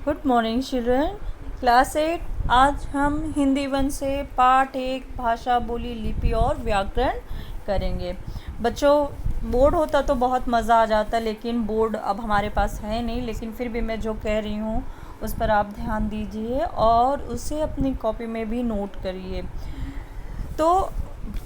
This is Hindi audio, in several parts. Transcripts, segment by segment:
Good morning children. क्लास 8। आज हम हिंदी 1 से पाठ 1 भाषा, बोली, लिपि और व्याकरण करेंगे। बच्चों, बोर्ड होता तो बहुत मज़ा आ जाता, लेकिन बोर्ड अब हमारे पास है नहीं। लेकिन फिर भी मैं जो कह रही हूँ उस पर आप ध्यान दीजिए और उसे अपनी कॉपी में भी नोट करिए। तो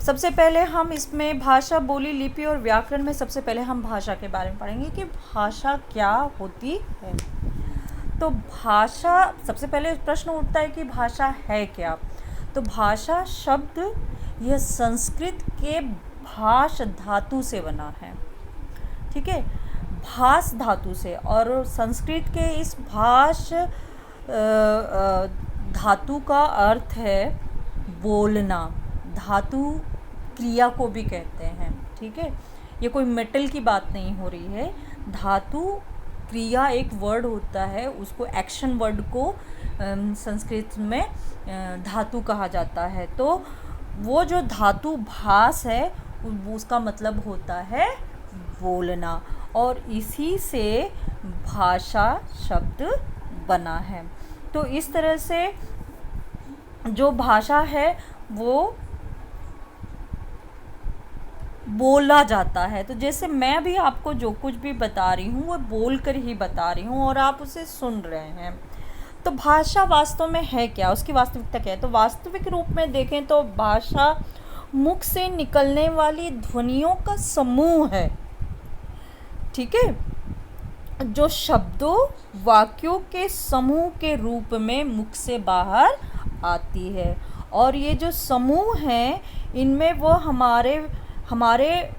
सबसे पहले हम इसमें भाषा, बोली, लिपि और व्याकरण में सबसे पहले हम भाषा के बारे में पढ़ेंगे कि भाषा क्या होती है। तो भाषा, सबसे पहले प्रश्न उठता है कि भाषा है क्या। तो भाषा शब्द यह संस्कृत के भाष धातु से बना है। ठीक है, भाष धातु से। और संस्कृत के इस भाष धातु का अर्थ है बोलना। धातु क्रिया को भी कहते हैं। ठीक है, ये कोई मेटल की बात नहीं हो रही है। धातु क्रिया एक वर्ड होता है, उसको एक्शन वर्ड को संस्कृत में धातु कहा जाता है। तो वो जो धातु भास है उसका मतलब होता है बोलना, और इसी से भाषा शब्द बना है। तो इस तरह से जो भाषा है वो बोला जाता है। तो जैसे मैं भी आपको जो कुछ भी बता रही हूँ वो बोल कर ही बता रही हूँ और आप उसे सुन रहे हैं। तो भाषा वास्तव में है क्या, उसकी वास्तविकता क्या है। तो वास्तविक रूप में देखें तो भाषा मुख से निकलने वाली ध्वनियों का समूह है। ठीक है, जो शब्दों वाक्यों के समूह के रूप में मुख से बाहर आती है। और ये जो समूह हैं इनमें वो हमारे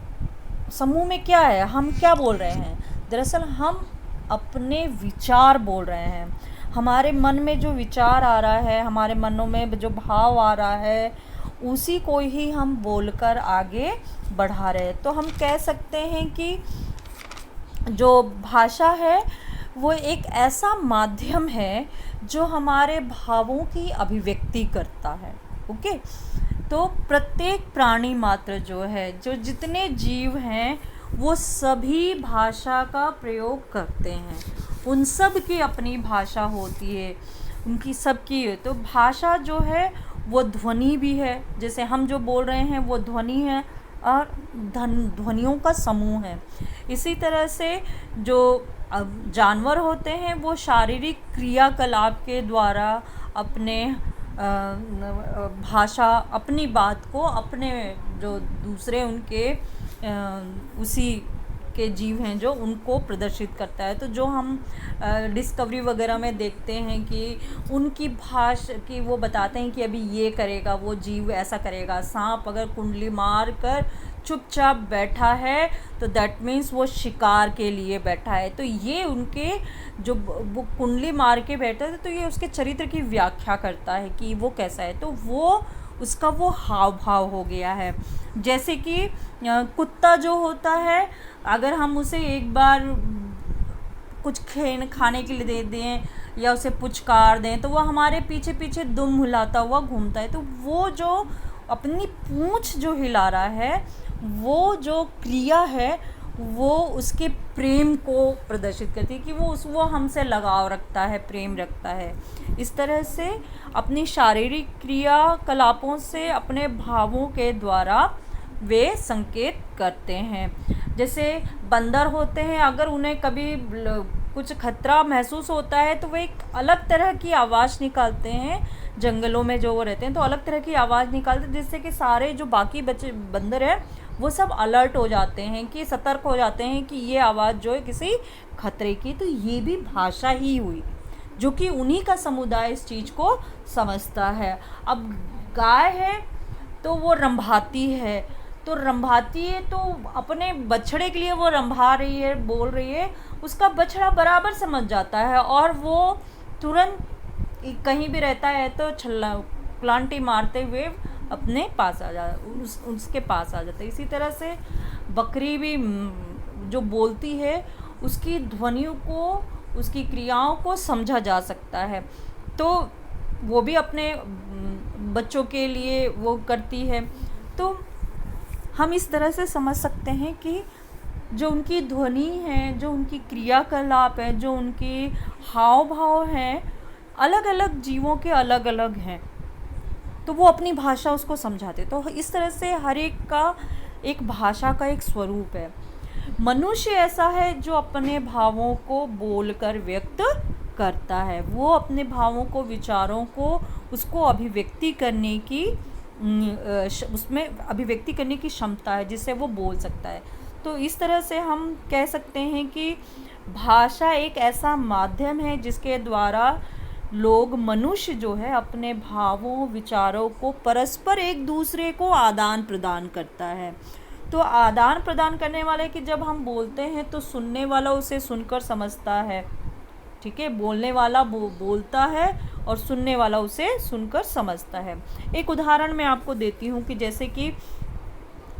समूह में क्या है, हम क्या बोल रहे हैं। दरअसल हम अपने विचार बोल रहे हैं। हमारे मन में जो विचार आ रहा है, हमारे मनों में जो भाव आ रहा है, उसी को ही हम बोलकर आगे बढ़ा रहे हैं। तो हम कह सकते हैं कि जो भाषा है वो एक ऐसा माध्यम है जो हमारे भावों की अभिव्यक्ति करता है। ओके, तो प्रत्येक प्राणी मात्र जो है, जो जितने जीव हैं वो सभी भाषा का प्रयोग करते हैं। उन सब की अपनी भाषा होती है, उनकी सबकी। तो भाषा जो है वो ध्वनि भी है, जैसे हम जो बोल रहे हैं वो ध्वनि है और ध्वनियों का समूह है। इसी तरह से जो जानवर होते हैं वो शारीरिक क्रियाकलाप के द्वारा अपने भाषा, अपनी बात को अपने जो दूसरे उनके उसी के जीव हैं जो उनको प्रदर्शित करता है। तो जो हम डिस्कवरी वगैरह में देखते हैं कि उनकी भाषा की वो बताते हैं कि अभी ये करेगा, वो जीव ऐसा करेगा। सांप अगर कुंडली मार कर चुपचाप बैठा है तो दैट मीन्स वो शिकार के लिए बैठा है। तो ये उनके जो वो कुंडली मार के बैठा है तो ये उसके चरित्र की व्याख्या करता है कि वो कैसा है। तो वो उसका वो हाव भाव हो गया है। जैसे कि कुत्ता जो होता है, अगर हम उसे एक बार कुछ खाने के लिए दे दें या उसे पुचकार दें तो वह हमारे पीछे पीछे दुम हिलाता हुआ घूमता है। तो वो जो अपनी पूंछ जो हिला रहा है, वो जो क्रिया है वो उसके प्रेम को प्रदर्शित करती है कि वो हमसे लगाव रखता है, प्रेम रखता है। इस तरह से अपनी शारीरिक क्रियाकलापों से अपने भावों के द्वारा वे संकेत करते हैं। जैसे बंदर होते हैं, अगर उन्हें कभी कुछ खतरा महसूस होता है तो वे एक अलग तरह की आवाज़ निकालते हैं। जंगलों में जो वो रहते हैं तो अलग तरह की आवाज़ निकालते हैं, जिससे कि सारे जो बाकी बच्चे बंदर हैं वो सब अलर्ट हो जाते हैं, कि सतर्क हो जाते हैं कि ये आवाज़ जो है किसी खतरे की। तो ये भी भाषा ही हुई, जो कि उन्हीं का समुदाय इस चीज़ को समझता है। अब गाय है तो वो रंभाती है, तो रंभाती है तो अपने बछड़े के लिए वो रंभा रही है, बोल रही है। उसका बछड़ा बराबर समझ जाता है और वो तुरंत कहीं भी रहता है तो छल्ला प्लांटी मारते हुए अपने पास आ उसके पास आ जाता है। इसी तरह से बकरी भी जो बोलती है उसकी ध्वनियों को, उसकी क्रियाओं को समझा जा सकता है। तो वो भी अपने बच्चों के लिए वो करती है। तो हम इस तरह से समझ सकते हैं कि जो उनकी ध्वनि है, जो उनकी क्रियाकलाप है, जो उनके हाव भाव हैं, अलग अलग जीवों के अलग अलग हैं, तो वो अपनी भाषा उसको समझाते। तो इस तरह से हर एक का एक भाषा का एक स्वरूप है। मनुष्य ऐसा है जो अपने भावों को बोलकर व्यक्त करता है, वो अपने भावों को, विचारों को, उसको अभिव्यक्ति करने की उसमें अभिव्यक्ति करने की क्षमता है, जिससे वो बोल सकता है। तो इस तरह से हम कह सकते हैं कि भाषा एक ऐसा माध्यम है जिसके द्वारा लोग, मनुष्य जो है, अपने भावों, विचारों को परस्पर एक दूसरे को आदान प्रदान करता है। तो आदान प्रदान करने वाले की जब हम बोलते हैं तो सुनने वाला उसे सुनकर समझता है, ठीक है। बोलने वाला बोलता है और सुनने वाला उसे सुनकर समझता है। एक उदाहरण मैं आपको देती हूँ कि जैसे कि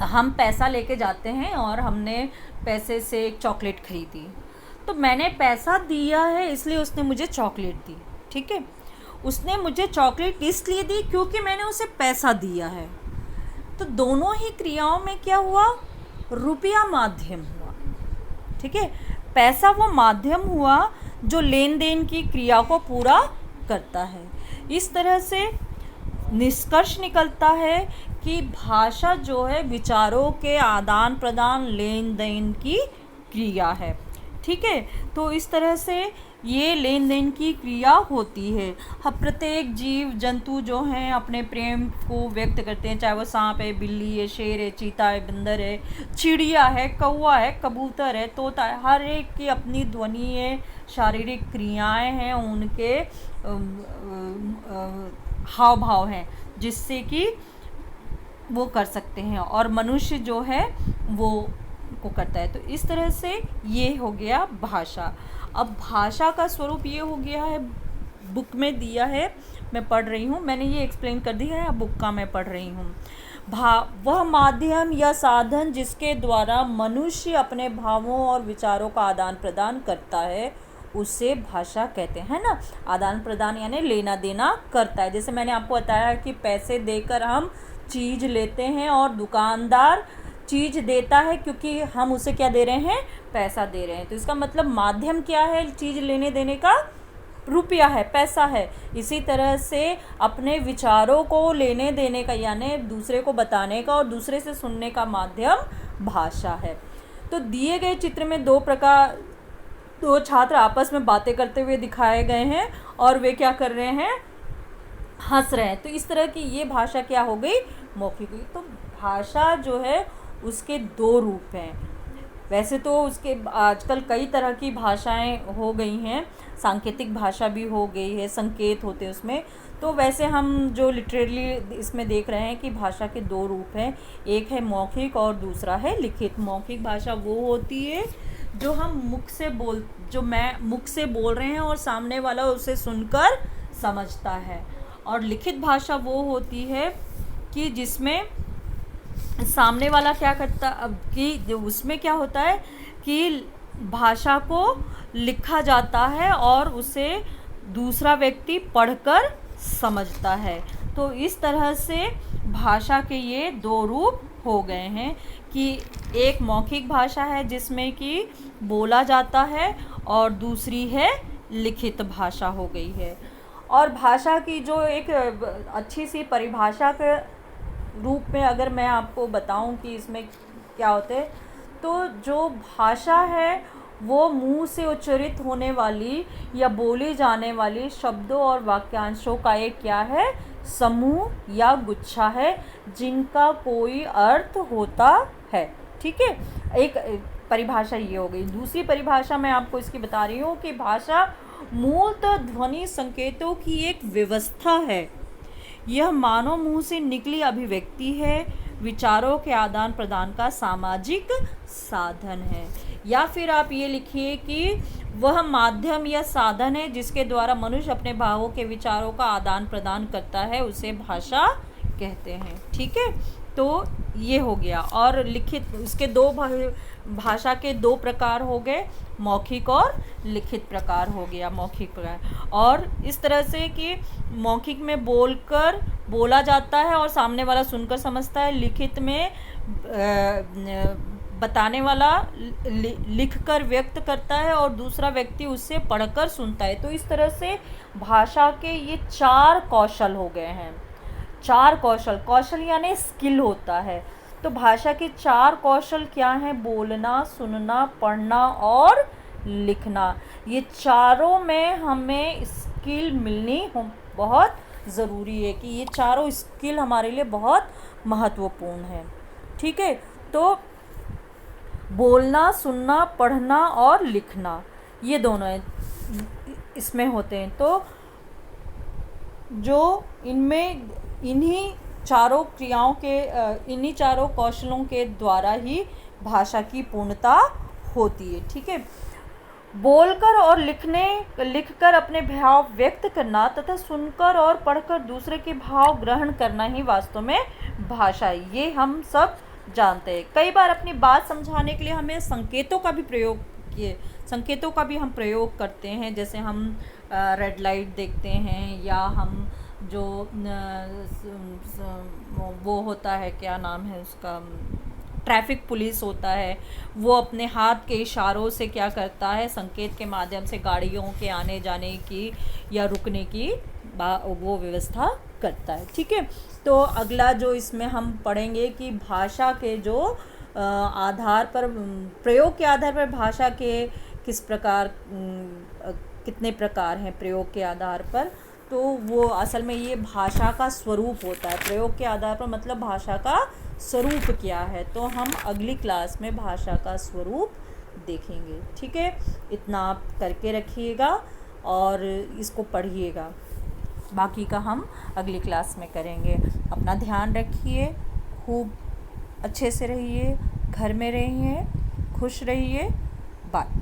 हम पैसा लेके जाते हैं और हमने पैसे से एक चॉकलेट खरीदी, तो मैंने पैसा दिया है इसलिए उसने मुझे चॉकलेट दी, ठीक है। उसने मुझे चॉकलेट इसलिए दी क्योंकि मैंने उसे पैसा दिया है। तो दोनों ही क्रियाओं में क्या हुआ, रुपया माध्यम हुआ, ठीक है। पैसा वो माध्यम हुआ जो लेन देन की क्रिया को पूरा करता है। इस तरह से निष्कर्ष निकलता है कि भाषा जो है विचारों के आदान प्रदान, लेन देन की क्रिया है, ठीक है। तो इस तरह से ये लेन देन की क्रिया होती है। हम प्रत्येक जीव जंतु जो हैं अपने प्रेम को व्यक्त करते हैं, चाहे वो सांप है, बिल्ली है, शेर है, चीता है, बंदर है, चिड़िया है, कौवा है, कबूतर है, तोता है। हर एक की अपनी ध्वनि है, शारीरिक क्रियाएं हैं, उनके हाव भाव हैं, जिससे कि वो कर सकते हैं, और मनुष्य जो है वो को करता है। तो इस तरह से ये हो गया भाषा। अब भाषा का स्वरूप ये हो गया है, बुक में दिया है, मैं पढ़ रही हूँ, मैंने ये एक्सप्लेन कर दिया है, बुक का मैं पढ़ रही हूँ। वह माध्यम या साधन जिसके द्वारा मनुष्य अपने भावों और विचारों का आदान प्रदान करता है, उसे भाषा कहते हैं ना। आदान प्रदान यानी लेना देना करता है। जैसे मैंने आपको बताया कि पैसे देकर हम चीज़ लेते हैं और दुकानदार चीज़ देता है क्योंकि हम उसे क्या दे रहे हैं, पैसा दे रहे हैं। तो इसका मतलब माध्यम क्या है चीज़ लेने देने का, रुपया है, पैसा है। इसी तरह से अपने विचारों को लेने देने का यानी दूसरे को बताने का और दूसरे से सुनने का माध्यम भाषा है। तो दिए गए चित्र में दो छात्र आपस में बातें करते हुए दिखाए गए हैं और वे क्या कर रहे हैं, हंस रहे हैं। तो इस तरह की ये भाषा क्या हो गई, मौखिक हुई। तो भाषा जो है उसके दो रूप हैं। वैसे तो उसके आजकल कई तरह की भाषाएं हो गई हैं, सांकेतिक भाषा भी हो गई है, संकेत होते हैं उसमें। तो वैसे हम जो लिटरेली इसमें देख रहे हैं कि भाषा के दो रूप हैं, एक है मौखिक और दूसरा है लिखित। मौखिक भाषा वो होती है जो हम मैं मुख से बोल रहे हैं और सामने वाला उसे सुनकर समझता है। और लिखित भाषा वो होती है कि जिसमें सामने वाला क्या करता, अब कि उसमें क्या होता है कि भाषा को लिखा जाता है और उसे दूसरा व्यक्ति पढ़कर समझता है। तो इस तरह से भाषा के ये दो रूप हो गए हैं कि एक मौखिक भाषा है जिसमें कि बोला जाता है और दूसरी है लिखित भाषा हो गई है। और भाषा की जो एक अच्छी सी परिभाषा के रूप में अगर मैं आपको बताऊं कि इसमें क्या होते हैं, तो जो भाषा है वो मुंह से उच्चारित होने वाली या बोली जाने वाली शब्दों और वाक्यांशों का एक क्या है, समूह या गुच्छा है जिनका कोई अर्थ होता है, ठीक है। एक परिभाषा ये हो गई। दूसरी परिभाषा मैं आपको इसकी बता रही हूँ कि भाषा मूलतः ध्वनि संकेतों की एक व्यवस्था है। यह मानव मुंह से निकली अभिव्यक्ति है, विचारों के आदान प्रदान का सामाजिक साधन है। या फिर आप ये लिखिए कि वह माध्यम या साधन है जिसके द्वारा मनुष्य अपने भावों के विचारों का आदान प्रदान करता है, उसे भाषा कहते हैं, ठीक है। तो ये हो गया। और लिखित, उसके दो भाषा के दो प्रकार हो गए, मौखिक और लिखित प्रकार हो गया, मौखिक प्रकार। और इस तरह से कि मौखिक में बोला जाता है और सामने वाला सुनकर समझता है, लिखित में बताने वाला लिखकर व्यक्त करता है और दूसरा व्यक्ति उससे पढ़कर सुनता है। तो इस तरह से भाषा के ये 4 कौशल हो गए हैं। 4 कौशल, कौशल यानी स्किल होता है। तो भाषा के 4 कौशल क्या हैं? बोलना, सुनना, पढ़ना और लिखना। ये चारों में हमें स्किल मिलनी बहुत ज़रूरी है कि ये चारों स्किल हमारे लिए बहुत महत्वपूर्ण है। ठीक है, तो बोलना, सुनना, पढ़ना और लिखना, ये दोनों इसमें होते हैं। तो जो इनमें इन्हीं चारों क्रियाओं के इन्हीं चारों कौशलों के द्वारा ही भाषा की पूर्णता होती है। ठीक है, बोलकर और लिखकर अपने भाव व्यक्त करना तथा सुनकर और पढ़कर दूसरे के भाव ग्रहण करना ही वास्तव में भाषा है। ये हम सब जानते हैं। कई बार अपनी बात समझाने के लिए हमें संकेतों का भी हम प्रयोग करते हैं। जैसे हम रेड लाइट देखते हैं, या हम जो वो होता है, क्या नाम है उसका, ट्रैफिक पुलिस होता है, वो अपने हाथ के इशारों से क्या करता है, संकेत के माध्यम से गाड़ियों के आने जाने की या रुकने की वो व्यवस्था करता है। ठीक है, तो अगला जो इसमें हम पढ़ेंगे कि भाषा के जो आधार पर, प्रयोग के आधार पर भाषा के किस प्रकार कितने प्रकार हैं प्रयोग के आधार पर। तो वो असल में ये भाषा का स्वरूप होता है। प्रयोग के आधार पर मतलब भाषा का स्वरूप क्या है। तो हम अगली क्लास में भाषा का स्वरूप देखेंगे। ठीक है, इतना आप करके रखिएगा और इसको पढ़िएगा। बाकी का हम अगली क्लास में करेंगे। अपना ध्यान रखिए, खूब अच्छे से रहिए, घर में रहिए, खुश रहिए। बाय।